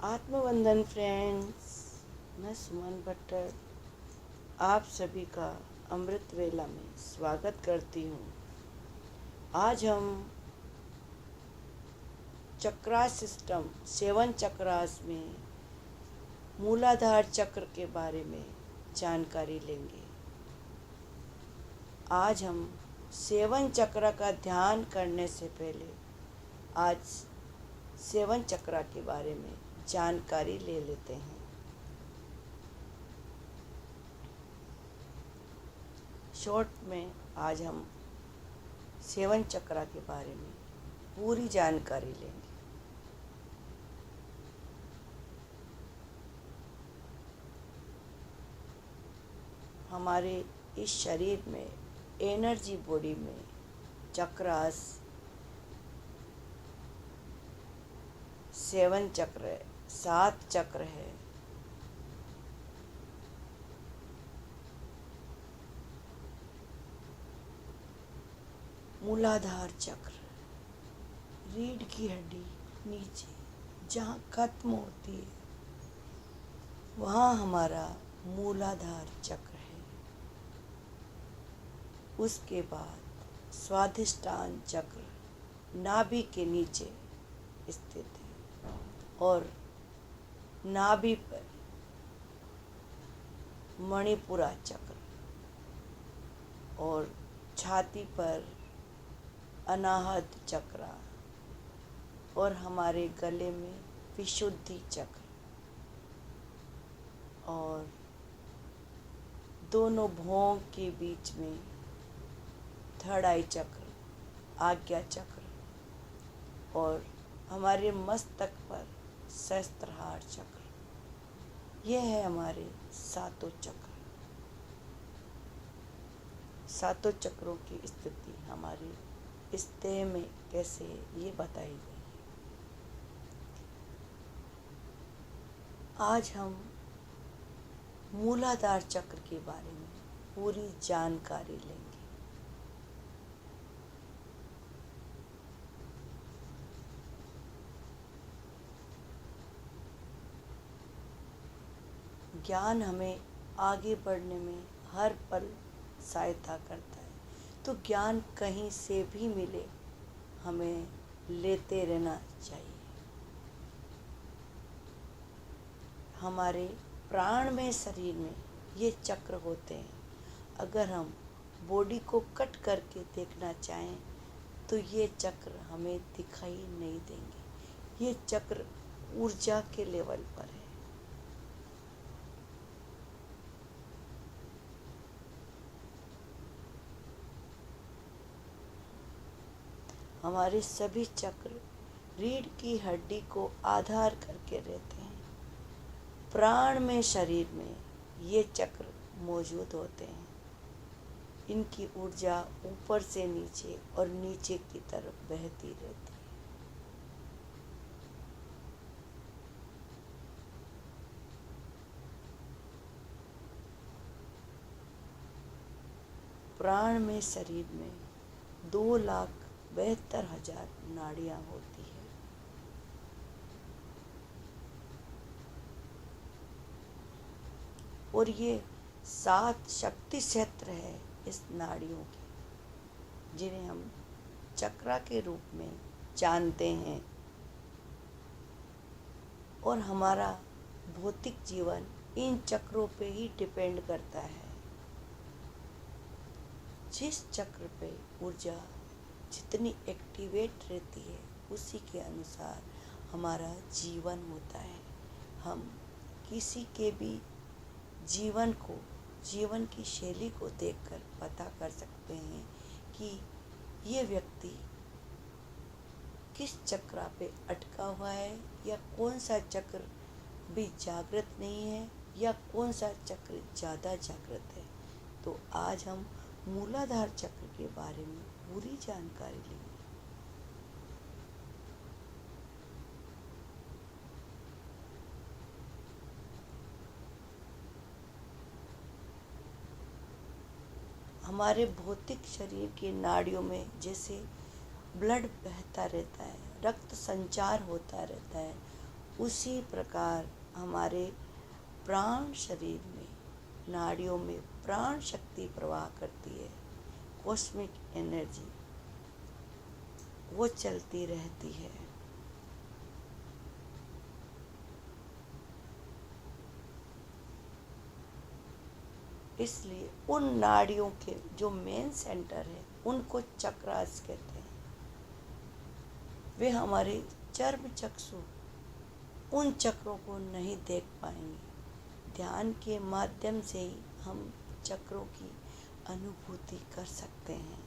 आत्मवंदन friends. मैं सुमन भट्टर आप सभी का अमृत वेला में स्वागत करती हूँ। आज हम चक्रास सिस्टम 7 चक्रास में मूलाधार चक्र के बारे में जानकारी लेंगे। आज हम 7 चक्र का ध्यान करने से पहले आज 7 चक्र के बारे में जानकारी ले लेते हैं। शॉर्ट में आज हम 7 चक्र के बारे में पूरी जानकारी लेंगे। हमारे इस शरीर में एनर्जी बॉडी में चक्रास 7 चक्र है, 7 चक्र है। मूलाधार चक्र रीढ़ की हड्डी नीचे जहाँ खत्म होती है वहाँ हमारा मूलाधार चक्र है। उसके बाद स्वाधिष्ठान चक्र नाभि के नीचे स्थित है और नाभि पर मणिपुरा चक्र और छाती पर अनाहत चक्र और हमारे गले में विशुद्धि चक्र और दोनों भौं के बीच में थर्ड आई चक्र, आज्ञा चक्र और हमारे मस्तक पर सहस्त्रहार चक्र। यह है हमारे 7 चक्र। 7 चक्रों की स्थिति हमारे इस देह में कैसे है ये बताई गई है। आज हम मूलाधार चक्र के बारे में पूरी जानकारी लेंगे। ज्ञान हमें आगे बढ़ने में हर पल सहायता करता है, तो ज्ञान कहीं से भी मिले हमें लेते रहना चाहिए। हमारे प्राण में शरीर में ये चक्र होते हैं। अगर हम बॉडी को कट करके देखना चाहें तो ये चक्र हमें दिखाई नहीं देंगे। ये चक्र ऊर्जा के लेवल पर है। हमारे सभी चक्र रीढ़ की हड्डी को आधार करके रहते हैं। प्राण में शरीर में ये चक्र मौजूद होते हैं। इनकी ऊर्जा ऊपर से नीचे और नीचे की तरफ बहती रहती है। प्राण में शरीर में 2,72,000 नाड़ियाँ होती है। और ये 7 शक्ति क्षेत्र है इस नाड़ियों के, जिन्हें हम चक्रा के रूप में जानते हैं। और हमारा भौतिक जीवन इन चक्रों पे ही डिपेंड करता है। जिस चक्र पे ऊर्जा जितनी एक्टिवेट रहती है उसी के अनुसार हमारा जीवन होता है। हम किसी के भी जीवन की शैली को देखकर पता कर सकते हैं कि ये व्यक्ति किस चक्र पे अटका हुआ है या कौन सा चक्र भी जागृत नहीं है या कौन सा चक्र ज़्यादा जागृत है। तो आज हम मूलाधार चक्र के बारे में पूरी जानकारी लेंगे। हमारे भौतिक शरीर की नाड़ियों में जैसे ब्लड बहता रहता है, रक्त संचार होता रहता है, उसी प्रकार हमारे प्राण शरीर में, नाड़ियों में प्राण शक्ति प्रवाह करती है, कॉस्मिक एनर्जी वो चलती रहती है। इसलिए उन नाड़ियों के जो मेन सेंटर है उनको चक्रास कहते हैं। वे हमारे चर्म चक्षु उन चक्रों को नहीं देख पाएंगे। ध्यान के माध्यम से ही हम चक्रों की अनुभूति कर सकते हैं।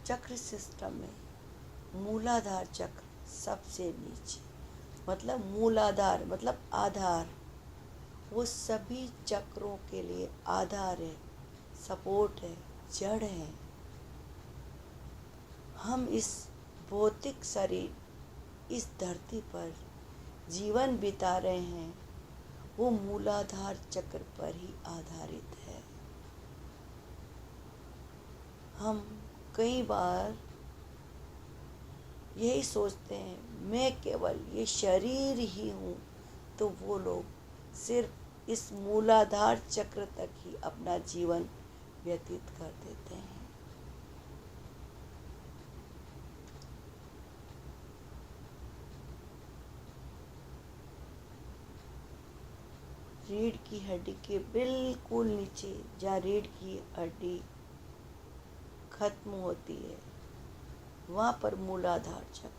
चक्र सिस्टम में मूलाधार चक्र सबसे नीचे, मतलब मूलाधार मतलब आधार, वो सभी चक्रों के लिए आधार है, सपोर्ट है, जड़ है। हम इस भौतिक शरीर, इस धरती पर जीवन बिता रहे हैं, वो मूलाधार चक्र पर ही आधारित है। हम कई बार यही सोचते हैं मैं केवल ये शरीर ही हूँ, तो वो लोग सिर्फ इस मूलाधार चक्र तक ही अपना जीवन व्यतीत कर देते हैं। रीढ़ की हड्डी के बिल्कुल नीचे, जहाँ रीढ़ की हड्डी खत्म होती है, वहाँ पर मूलाधार चक्र।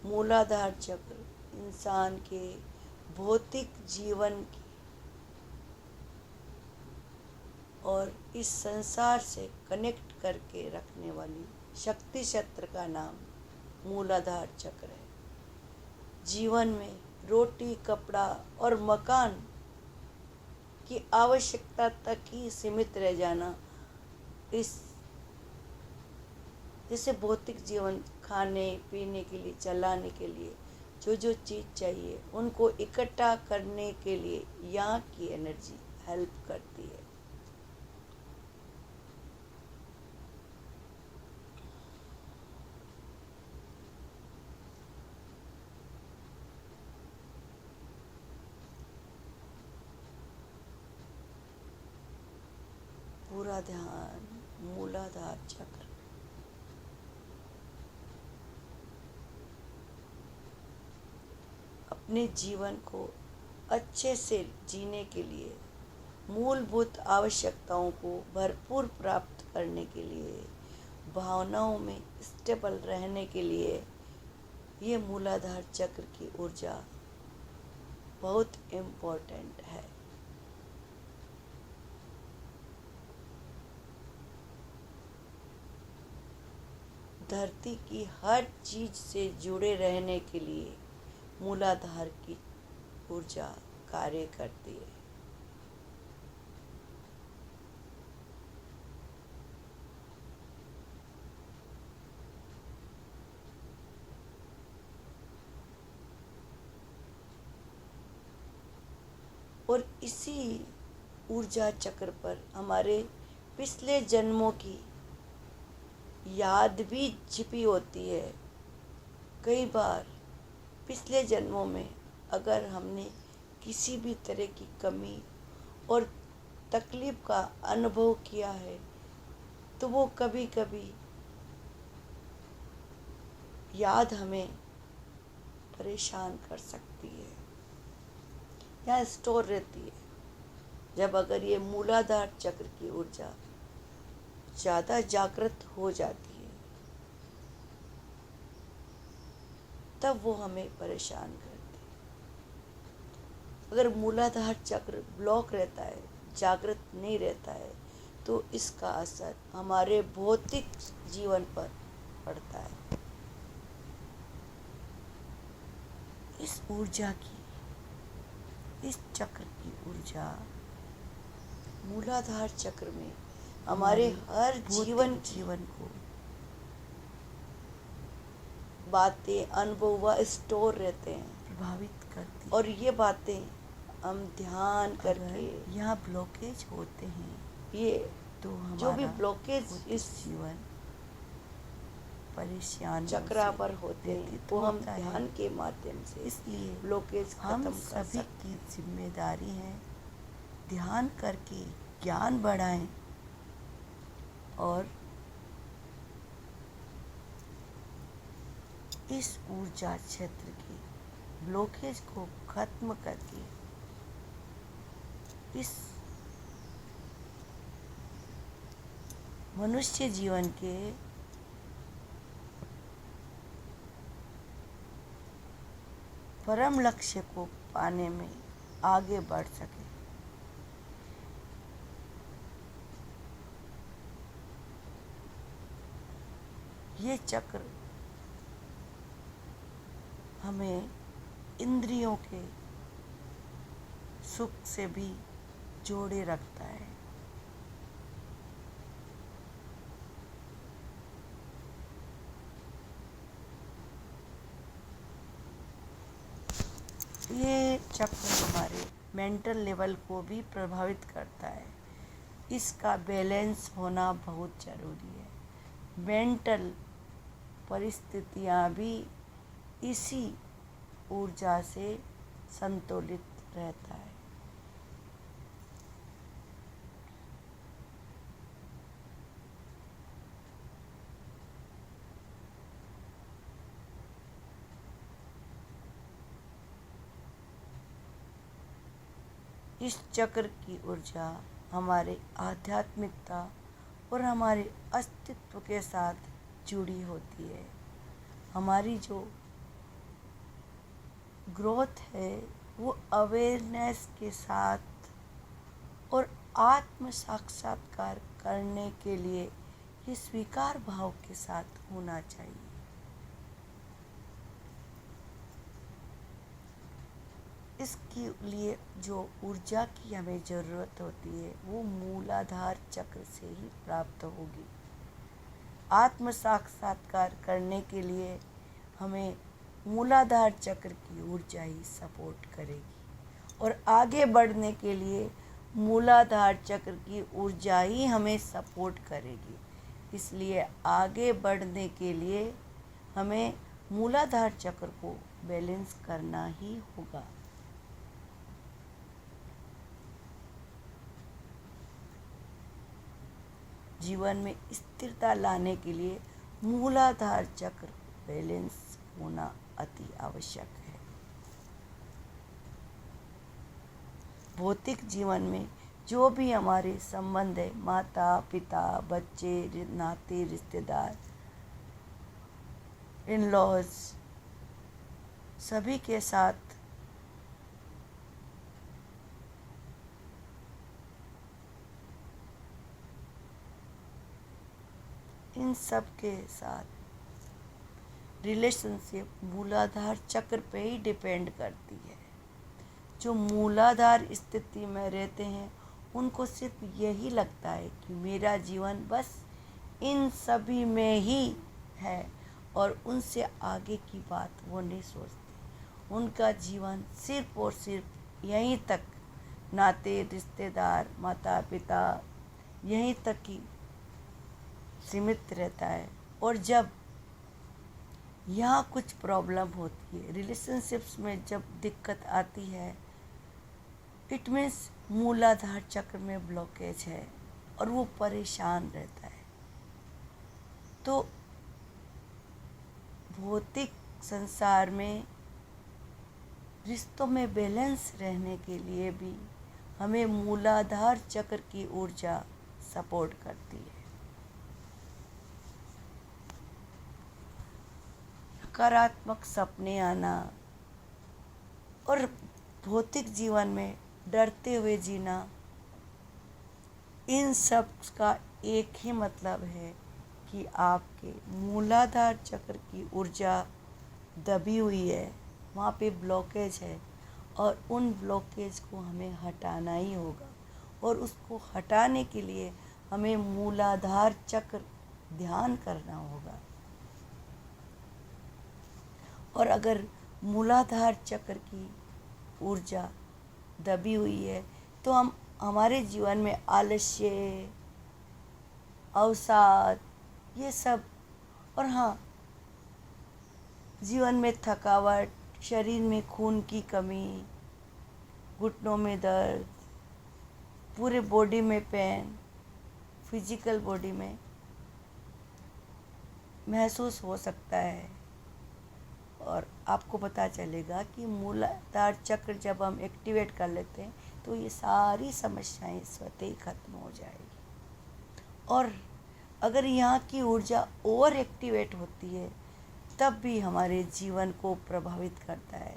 मूलाधार चक्र इंसान के भौतिक जीवन की और इस संसार से कनेक्ट करके रखने वाली शक्ति क्षेत्र का नाम मूलाधार चक्र है। जीवन में रोटी, कपड़ा और मकान की आवश्यकता तक ही सीमित रह जाना, इस जैसे भौतिक जीवन खाने पीने के लिए, चलाने के लिए जो जो चीज़ चाहिए उनको इकट्ठा करने के लिए यहाँ की एनर्जी हेल्प करती है। पूरा ध्यान मूलाधार चक्र। अपने जीवन को अच्छे से जीने के लिए, मूलभूत आवश्यकताओं को भरपूर प्राप्त करने के लिए, भावनाओं में स्टेबल रहने के लिए ये मूलाधार चक्र की ऊर्जा बहुत इम्पोर्टेंट है। धरती की हर चीज से जुड़े रहने के लिए मूलाधार की ऊर्जा कार्य करती है। और इसी ऊर्जा चक्र पर हमारे पिछले जन्मों की याद भी छिपी होती है। कई बार पिछले जन्मों में अगर हमने किसी भी तरह की कमी और तकलीफ का अनुभव किया है, तो वो कभी कभी याद हमें परेशान कर सकती है या स्टोर रहती है। जब अगर ये मूलाधार चक्र की ऊर्जा ज़्यादा जागृत हो जाती है, तब वो हमें परेशान करती है। अगर मूलाधार चक्र ब्लॉक रहता है, जागृत नहीं रहता है, तो इसका असर हमारे भौतिक जीवन पर पड़ता है। इस ऊर्जा की, इस चक्र की ऊर्जा मूलाधार चक्र में हमारे हर जीवन को बातें, अनुभव व स्टोर रहते हैं, प्रभावित करती और ये बातें हम ध्यान करके अगर यहाँ ब्लॉकेज होते हैं ये तो जो भी हमारा ब्लॉकेज भौतिक इस जीवन परेशान चक्रा पर होते हैं व्यतीत वो हम होता है। ध्यान के माध्यम से इसलिए ब्लॉकेज हम खत्म कर सभी सकते की हैं। जिम्मेदारी है ध्यान करके ज्ञान बढ़ाएं और इस ऊर्जा क्षेत्र के ब्लॉकेज को खत्म करके इस मनुष्य जीवन के परम लक्ष्य को पाने में आगे बढ़ सके। ये चक्र हमें इंद्रियों के सुख से भी जोड़े रखता है। ये चक्र हमारे मेंटल लेवल को भी प्रभावित करता है। इसका बैलेंस होना बहुत ज़रूरी है। मेंटल परिस्थितियाँ भी इसी ऊर्जा से संतुलित रहता है। इस चक्र की ऊर्जा हमारे आध्यात्मिकता और हमारे अस्तित्व के साथ जुड़ी होती है। हमारी जो ग्रोथ है वो अवेयरनेस के साथ और आत्म साक्षात्कार करने के लिए ये स्वीकार भाव के साथ होना चाहिए। इसके लिए जो ऊर्जा की हमें ज़रूरत होती है वो मूलाधार चक्र से ही प्राप्त होगी। आत्म साक्षात्कार करने के लिए हमें मूलाधार चक्र की ऊर्जा ही सपोर्ट करेगी और आगे बढ़ने के लिए मूलाधार चक्र की ऊर्जा ही हमें सपोर्ट करेगी। इसलिए आगे बढ़ने के लिए हमें मूलाधार चक्र को बैलेंस करना ही होगा। जीवन में स्थिरता लाने के लिए मूलाधार चक्र बैलेंस होना अति आवश्यक है। भौतिक जीवन में जो भी हमारे संबंध है, माता पिता, बच्चे, नाते रिश्तेदार, इन लॉज, सभी के साथ इन सब के साथ रिलेशनशिप मूलाधार चक्र पे ही डिपेंड करती है। जो मूलाधार स्थिति में रहते हैं उनको सिर्फ यही लगता है कि मेरा जीवन बस इन सभी में ही है और उनसे आगे की बात वो नहीं सोचते। उनका जीवन सिर्फ और सिर्फ यहीं तक, नाते रिश्तेदार, माता पिता, यहीं तक ही सीमित रहता है। और जब यहाँ कुछ प्रॉब्लम होती है, रिलेशनशिप्स में जब दिक्कत आती है, इट मीन्स मूलाधार चक्र में ब्लॉकेज है और वो परेशान रहता है। तो भौतिक संसार में रिश्तों में बैलेंस रहने के लिए भी हमें मूलाधार चक्र की ऊर्जा सपोर्ट करती है। सकारात्मक सपने आना और भौतिक जीवन में डरते हुए जीना, इन सब का एक ही मतलब है कि आपके मूलाधार चक्र की ऊर्जा दबी हुई है, वहाँ पे ब्लॉकेज है और उन ब्लॉकेज को हमें हटाना ही होगा। और उसको हटाने के लिए हमें मूलाधार चक्र ध्यान करना होगा। और अगर मूलाधार चक्र की ऊर्जा दबी हुई है तो हम हमारे जीवन में आलस्य, अवसाद, ये सब, और हाँ, जीवन में थकावट, शरीर में खून की कमी, घुटनों में दर्द, पूरे बॉडी में पेन, फिजिकल बॉडी में महसूस हो सकता है। और आपको पता चलेगा कि मूलाधार चक्र जब हम एक्टिवेट कर लेते हैं तो ये सारी समस्याएं स्वतः ही खत्म हो जाएगी। और अगर यहाँ की ऊर्जा ओवर एक्टिवेट होती है तब भी हमारे जीवन को प्रभावित करता है।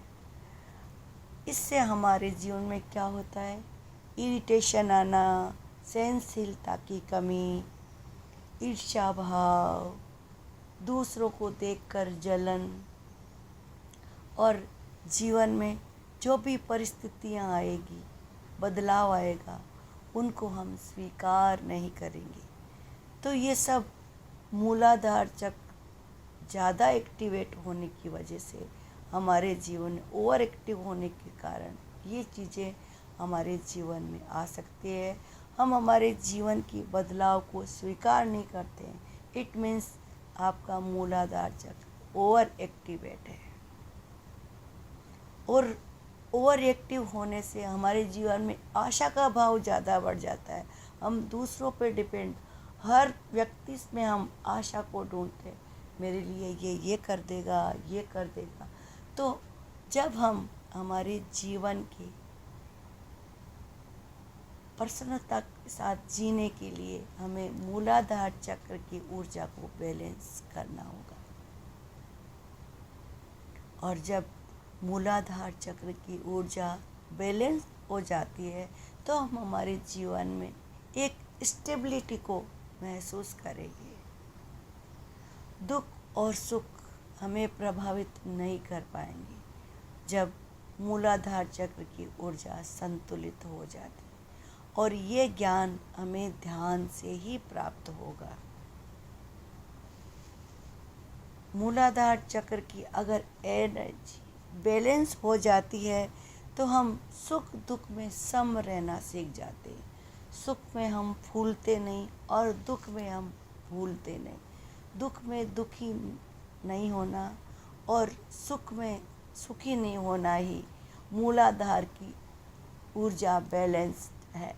इससे हमारे जीवन में क्या होता है? इरिटेशन आना, सहनशीलता की कमी, ईर्ष्या भाव, दूसरों को देखकर जलन, और जीवन में जो भी परिस्थितियां आएगी, बदलाव आएगा, उनको हम स्वीकार नहीं करेंगे। तो ये सब मूलाधार चक्र ज़्यादा एक्टिवेट होने की वजह से, हमारे जीवन में ओवर एक्टिव होने के कारण ये चीज़ें हमारे जीवन में आ सकती है। हम हमारे जीवन की बदलाव को स्वीकार नहीं करते हैं। इट मीन्स आपका मूलाधार चक्र ओवर एक्टिवेट है। और ओवर एक्टिव होने से हमारे जीवन में आशा का भाव ज़्यादा बढ़ जाता है। हम दूसरों पे डिपेंड, हर व्यक्ति में हम आशा को ढूंढते हैं, मेरे लिए ये कर देगा, ये कर देगा। तो जब हम हमारे जीवन की प्रसन्नता के साथ जीने के लिए हमें मूलाधार चक्र की ऊर्जा को बैलेंस करना होगा। और जब मूलाधार चक्र की ऊर्जा बैलेंस हो जाती है तो हम हमारे जीवन में एक स्टेबिलिटी को महसूस करेंगे। दुख और सुख हमें प्रभावित नहीं कर पाएंगे जब मूलाधार चक्र की ऊर्जा संतुलित हो जाती है। और ये ज्ञान हमें ध्यान से ही प्राप्त होगा। मूलाधार चक्र की अगर एनर्जी बैलेंस हो जाती है तो हम सुख दुख में सम रहना सीख जाते हैं। सुख में हम फूलते नहीं और दुख में हम भूलते नहीं। दुख में दुखी नहीं होना और सुख में सुखी नहीं होना ही मूलाधार की ऊर्जा बैलेंस्ड है।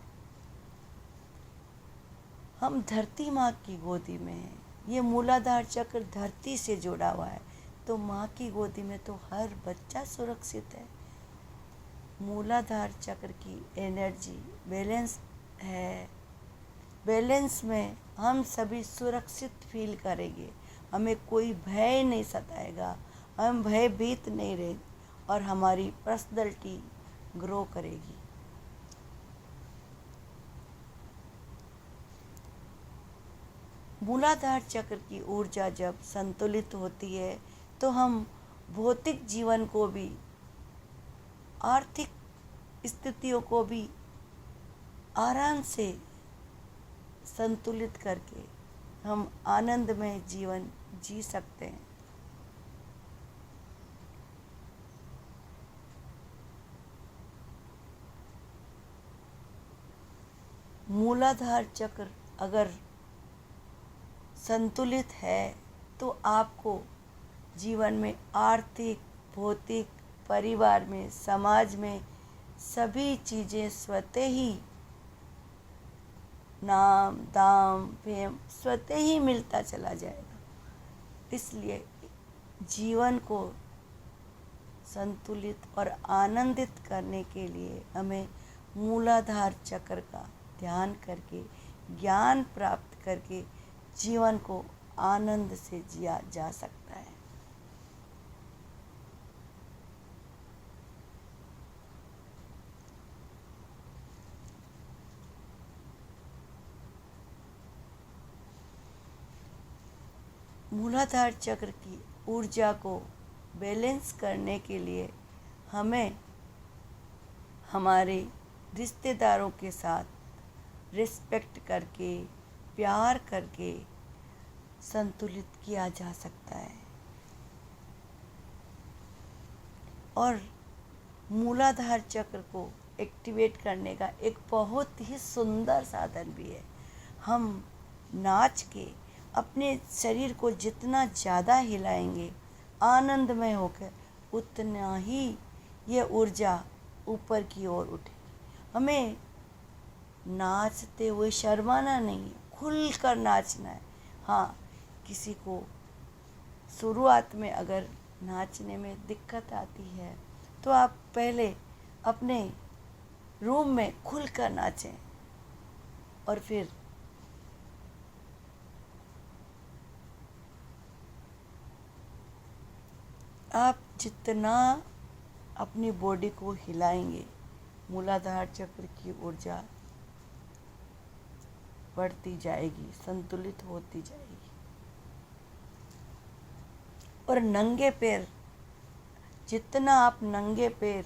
हम धरती माँ की गोदी में हैं। ये मूलाधार चक्र धरती से जुड़ा हुआ है, तो माँ की गोदी में तो हर बच्चा सुरक्षित है। मूलाधार चक्र की एनर्जी बैलेंस है। बैलेंस में हम सभी सुरक्षित फील करेंगे, हमें कोई भय नहीं सताएगा, हम भयभीत नहीं रहेंगे और हमारी पर्सनैलिटी ग्रो करेगी। मूलाधार चक्र की ऊर्जा जब संतुलित होती है तो हम भौतिक जीवन को भी, आर्थिक स्थितियों को भी आराम से संतुलित करके हम आनंदमय जीवन जी सकते हैं। मूलाधार चक्र अगर संतुलित है तो आपको जीवन में आर्थिक, भौतिक, परिवार में, समाज में सभी चीज़ें स्वतः ही, नाम, दाम, फेम स्वतः ही मिलता चला जाएगा। इसलिए जीवन को संतुलित और आनंदित करने के लिए हमें मूलाधार चक्र का ध्यान करके, ज्ञान प्राप्त करके जीवन को आनंद से जिया जा सकता है। मूलाधार चक्र की ऊर्जा को बैलेंस करने के लिए हमें हमारे रिश्तेदारों के साथ रिस्पेक्ट करके, प्यार करके संतुलित किया जा सकता है। और मूलाधार चक्र को एक्टिवेट करने का एक बहुत ही सुंदर साधन भी है। हम नाच के अपने शरीर को जितना ज़्यादा हिलाएंगे आनंदमय होकर, उतना ही ये ऊर्जा ऊपर की ओर उठेगी। हमें नाचते हुए शर्माना नहीं है, खुलकर नाचना है। हाँ, किसी को शुरुआत में अगर नाचने में दिक्कत आती है तो आप पहले अपने रूम में खुलकर नाचें और फिर आप जितना अपनी बॉडी को हिलाएंगे मूलाधार चक्र की ऊर्जा बढ़ती जाएगी, संतुलित होती जाएगी। और नंगे पैर, जितना आप नंगे पैर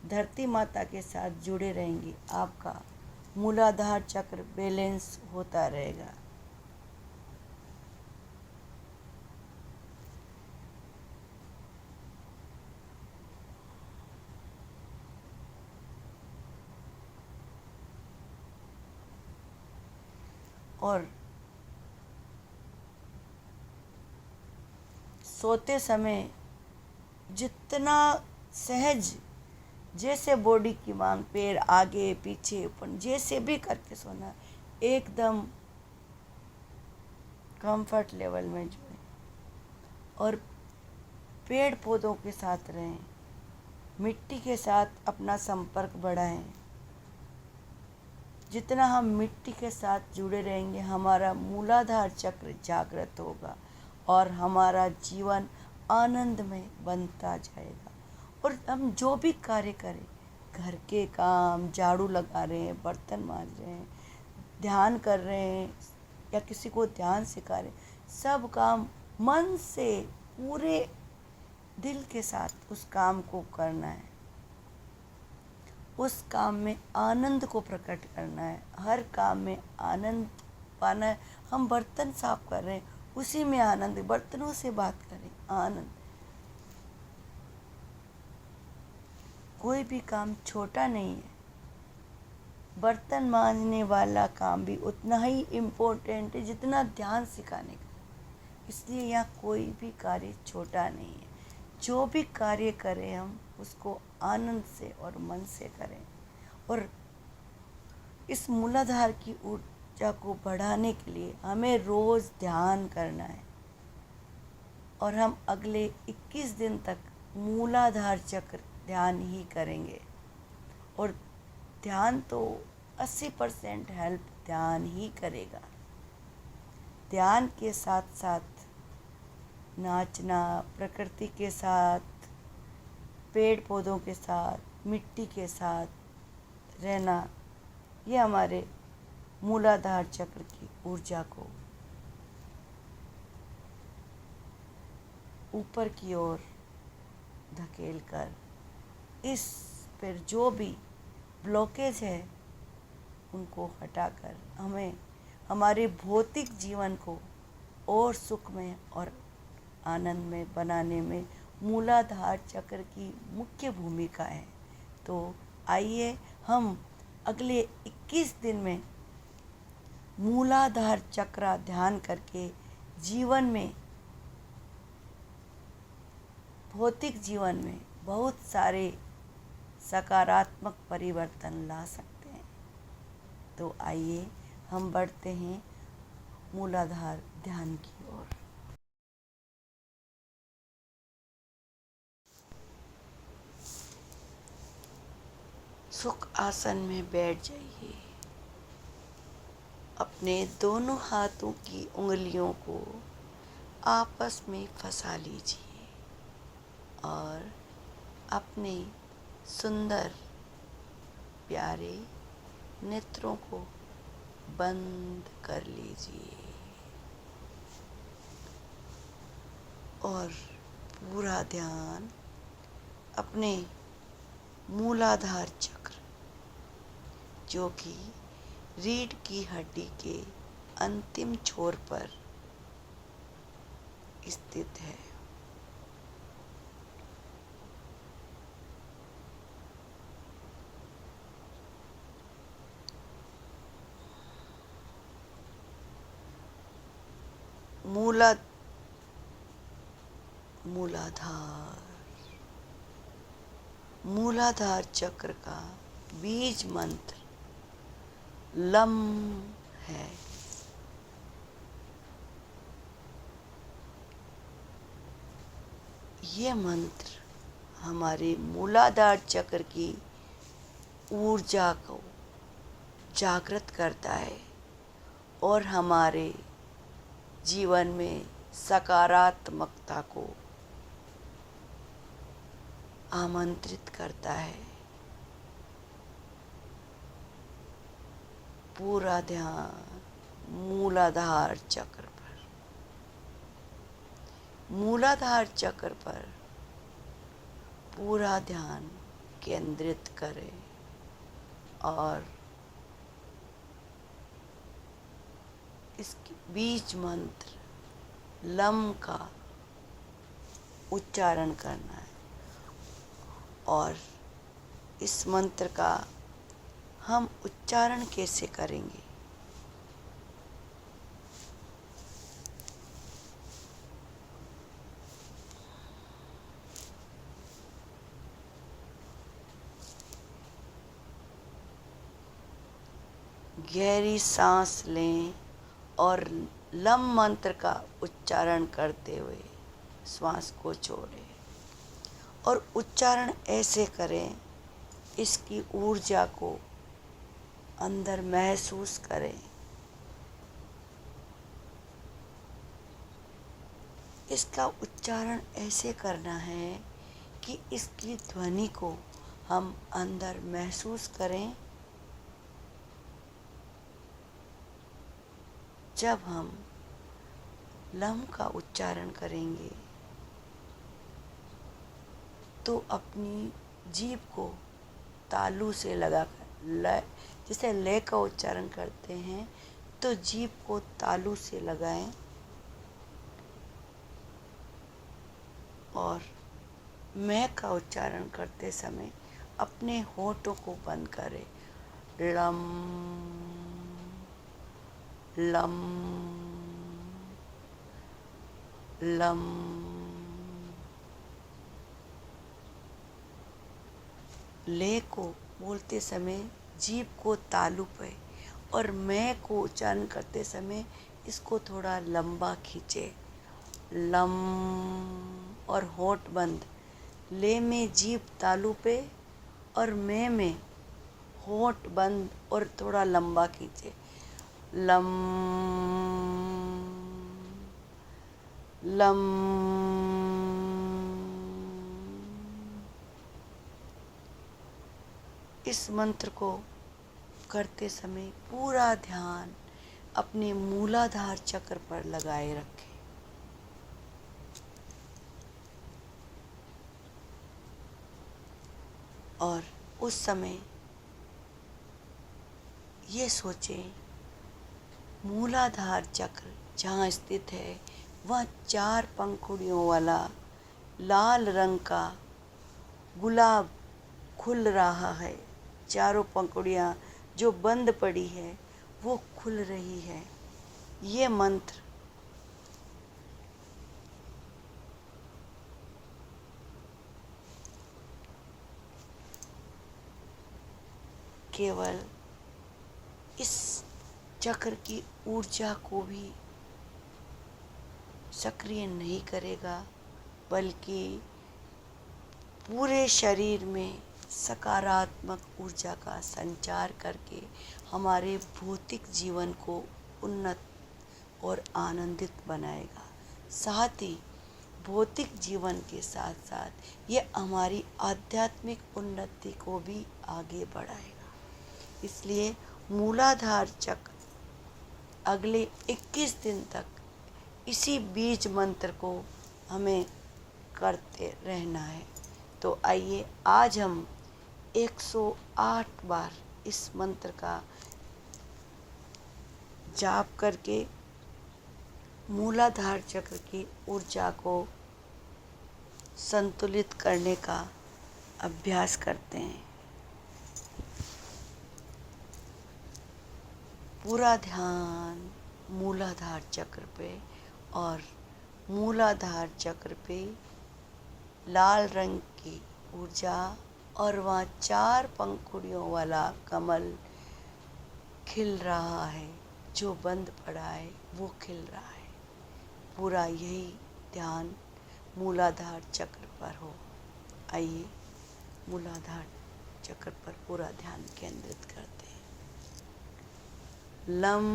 धरती माता के साथ जुड़े रहेंगे, आपका मूलाधार चक्र बैलेंस होता रहेगा। और सोते समय जितना सहज, जैसे बॉडी की मांग, पैर आगे पीछे ऊपर जैसे भी करके सोना, एकदम कंफर्ट लेवल में जो है। और पेड़ पौधों के साथ रहें, मिट्टी के साथ अपना संपर्क बढ़ाएं। जितना हम मिट्टी के साथ जुड़े रहेंगे, हमारा मूलाधार चक्र जागृत होगा और हमारा जीवन आनंदमय बनता जाएगा। और हम जो भी कार्य करें, घर के काम, झाड़ू लगा रहे हैं, बर्तन मांज रहे हैं, ध्यान कर रहे हैं या किसी को ध्यान सिखा रहे हैं, सब काम मन से पूरे दिल के साथ उस काम को करना है। उस काम में आनंद को प्रकट करना है, हर काम में आनंद पाना है। हम बर्तन साफ कर रहे हैं, उसी में आनंद, बर्तनों से बात करें, आनंद। कोई भी काम छोटा नहीं है, बर्तन मांजने वाला काम भी उतना ही इम्पोर्टेंट है जितना ध्यान सिखाने का। इसलिए यहाँ कोई भी कार्य छोटा नहीं है। जो भी कार्य करें हम उसको आनंद से और मन से करें। और इस मूलाधार की ऊर्जा को बढ़ाने के लिए हमें रोज़ ध्यान करना है। और हम अगले 21 दिन तक मूलाधार चक्र ध्यान ही करेंगे। और ध्यान तो 80% हेल्प ध्यान ही करेगा। ध्यान के साथ साथ नाचना, प्रकृति के साथ, पेड़ पौधों के साथ, मिट्टी के साथ रहना, ये हमारे मूलाधार चक्र की ऊर्जा को ऊपर की ओर धकेल कर इस पर जो भी ब्लॉकेज है उनको हटाकर हमें हमारे भौतिक जीवन को और सुखमय और आनंदमय बनाने में मूलाधार चक्र की मुख्य भूमिका है। तो आइए हम अगले 21 दिन में मूलाधार चक्र ध्यान करके जीवन में, भौतिक जीवन में बहुत सारे सकारात्मक परिवर्तन ला सकते हैं। तो आइए हम बढ़ते हैं मूलाधार ध्यान की ओर। सुख आसन में बैठ जाइए। अपने दोनों हाथों की उंगलियों को आपस में फंसा लीजिए और अपने सुंदर प्यारे नेत्रों को बंद कर लीजिए और पूरा ध्यान अपने मूलाधार चक्र, जो कि रीढ़ की हड्डी के अंतिम छोर पर स्थित है, मूलाधार चक्र का बीज मंत्र लम है। ये मंत्र हमारे मूलाधार चक्र की ऊर्जा को जागृत करता है और हमारे जीवन में सकारात्मकता को आमंत्रित करता है। पूरा ध्यान मूलाधार चक्र पर, मूलाधार चक्र पर पूरा ध्यान केंद्रित करें और इसके बीज मंत्र लम का उच्चारण करना है। और इस मंत्र का हम उच्चारण कैसे करेंगे? गहरी सांस लें और लम मंत्र का उच्चारण करते हुए श्वास को छोड़ें और उच्चारण ऐसे करें, इसकी ऊर्जा को अंदर महसूस करें। इसका उच्चारण ऐसे करना है कि इसकी ध्वनि को हम अंदर महसूस करें। जब हम लम का उच्चारण करेंगे तो अपनी जीभ को तालू से लगाकर जैसे ले का उच्चारण करते हैं तो जीभ को तालू से लगाएं और मैं का उच्चारण करते समय अपने होठों को बंद करें। Lump lump lump. ले को बोलते समय जीभ को तालू पे और मैं को उच्चारण करते समय इसको थोड़ा लंबा खींचे। लम और होठ बंद। ले में जीभ तालू पे और मैं में होठ बंद और थोड़ा लंबा खींचे। Lump lump. इस मंत्र को करते समय पूरा ध्यान अपने मूलाधार चक्र पर लगाए रखें और उस समय ये सोचें मूलाधार चक्र जहाँ स्थित है वह 4 पंखुड़ियों वाला लाल रंग का गुलाब खुल रहा है। चारों पंखुड़ियाँ जो बंद पड़ी है वो खुल रही है। ये मंत्र केवल इस चक्र की ऊर्जा को भी सक्रिय नहीं करेगा बल्कि पूरे शरीर में सकारात्मक ऊर्जा का संचार करके हमारे भौतिक जीवन को उन्नत और आनंदित बनाएगा। साथ ही भौतिक जीवन के साथ साथ ये हमारी आध्यात्मिक उन्नति को भी आगे बढ़ाएगा। इसलिए मूलाधार चक्र अगले 21 दिन तक इसी बीज मंत्र को हमें करते रहना है। तो आइए आज हम 108 बार इस मंत्र का जाप करके मूलाधार चक्र की ऊर्जा को संतुलित करने का अभ्यास करते हैं। पूरा ध्यान मूलाधार चक्र पे और मूलाधार चक्र पे लाल रंग की ऊर्जा और वहाँ 4 पंखुड़ियों वाला कमल खिल रहा है। जो बंद पड़ा है वो खिल रहा है। पूरा यही ध्यान मूलाधार चक्र पर हो। आइए मूलाधार चक्र पर पूरा ध्यान केंद्रित करते हैं। Lump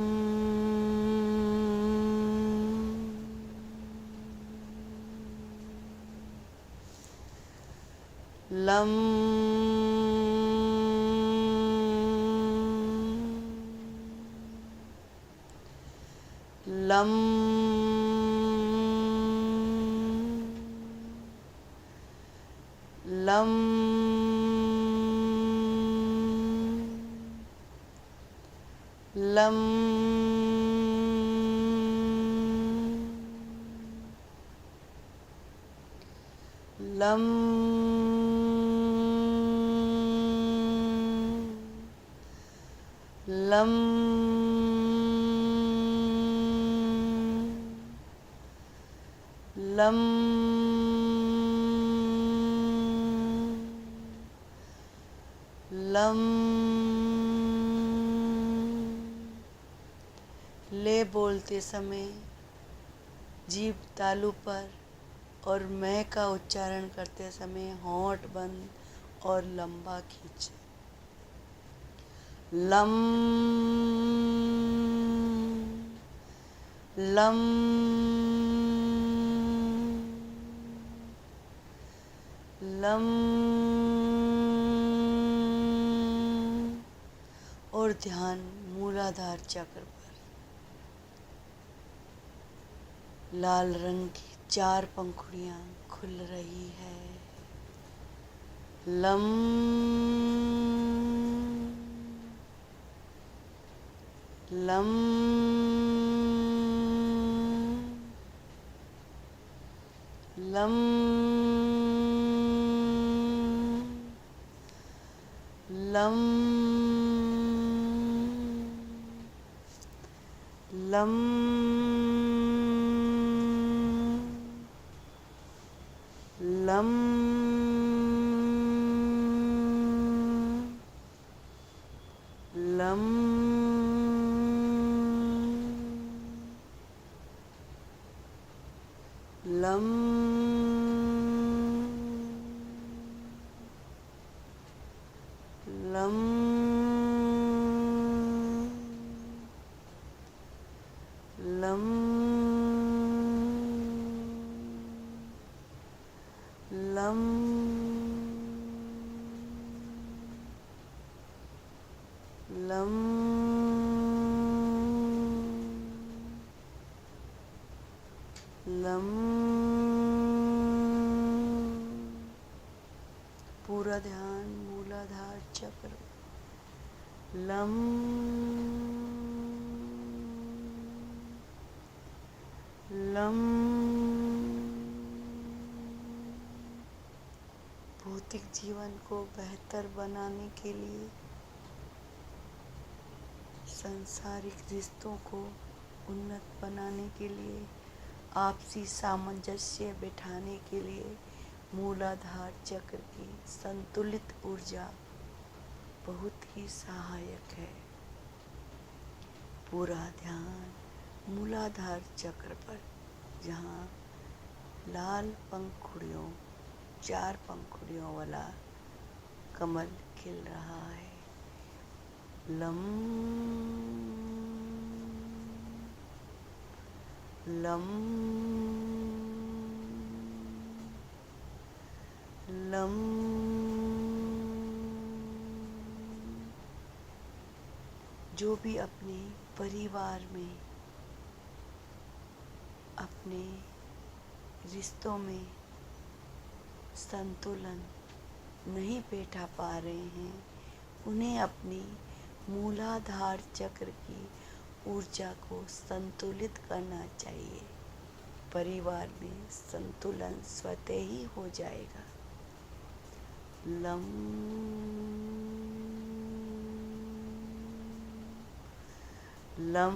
lump lump lump lump lump lump lump lump ले बोलते समय जीभ तालू पर और मैं का उच्चारण करते समय होंठ बंद और लंबा खींचे। लम लम लम और ध्यान मूलाधार चक्र पर। लाल रंग की 4 पंखुड़ियां खुल रही है। Lump lump lump lump lump lump lump lump lump lump lump lump lump पूरा ध्यान मूलाधार चक्र। लम लम भौतिक जीवन को बेहतर बनाने के लिए, सांसारिक रिश्तों को उन्नत बनाने के लिए, आपसी सामंजस्य बिठाने के लिए मूलाधार चक्र की संतुलित ऊर्जा बहुत ही सहायक है। पूरा ध्यान मूलाधार चक्र पर, जहाँ लाल पंखुड़ियों 4 पंखुड़ियों वाला कमल खिल रहा है। लम लम लम जो भी अपने परिवार में, अपने रिश्तों में संतुलन नहीं बैठा पा रहे हैं, उन्हें अपनी मूलाधार चक्र की ऊर्जा को संतुलित करना चाहिए। परिवार में संतुलन स्वतः ही हो जाएगा। लम लम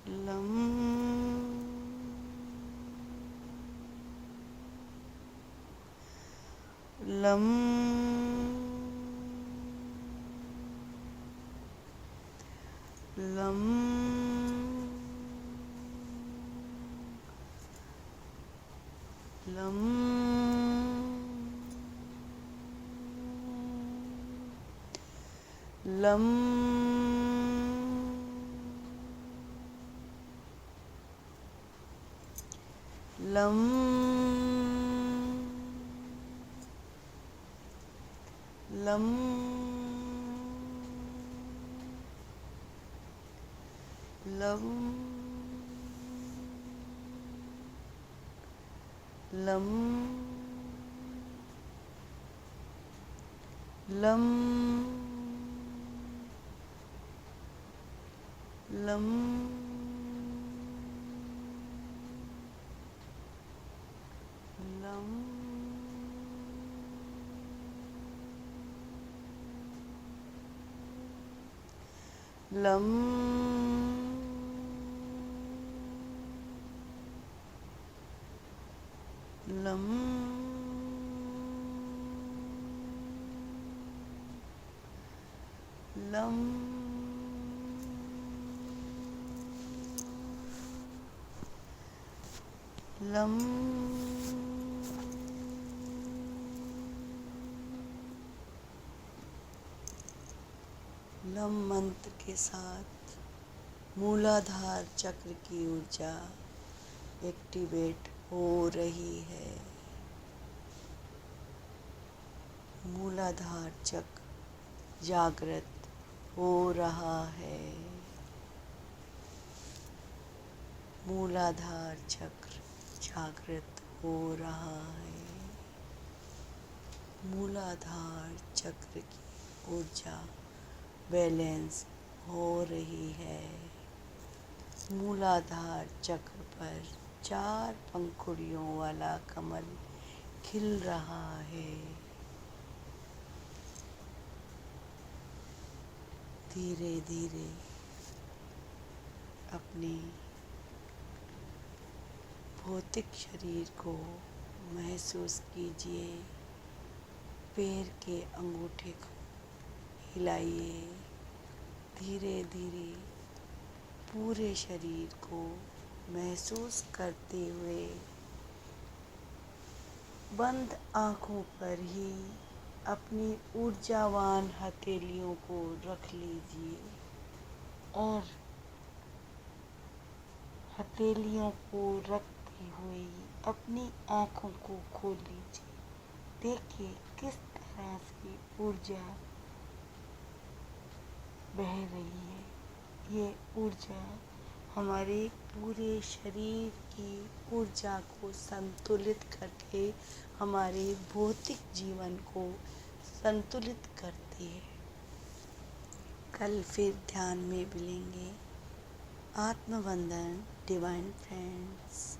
लं लं लं लं लं लं लं लं लं लं लं लं लं लं लं लं लम मंत्र के साथ मूलाधार चक्र की ऊर्जा एक्टिवेट हो रही है। मूलाधार चक्र जागृत हो रहा है। मूलाधार चक्र जागृत हो रहा है। मूलाधार चक्र की ऊर्जा बैलेंस हो रही है। मूलाधार चक्र पर 4 पंखुड़ियों वाला कमल खिल रहा है। धीरे धीरे अपने भौतिक शरीर को महसूस कीजिए। पैर के अंगूठे को हिलाइए। धीरे धीरे पूरे शरीर को महसूस करते हुए बंद आँखों पर ही अपनी ऊर्जावान हथेलियों को रख लीजिए और हथेलियों को रखते हुए अपनी आँखों को खोल लीजिए। देखिए किस तरह से ऊर्जा बह रही है। ये ऊर्जा हमारे पूरे शरीर की ऊर्जा को संतुलित करके हमारे भौतिक जीवन को संतुलित करती है। कल फिर ध्यान में मिलेंगे। आत्मवंदन डिवाइन फ्रेंड्स।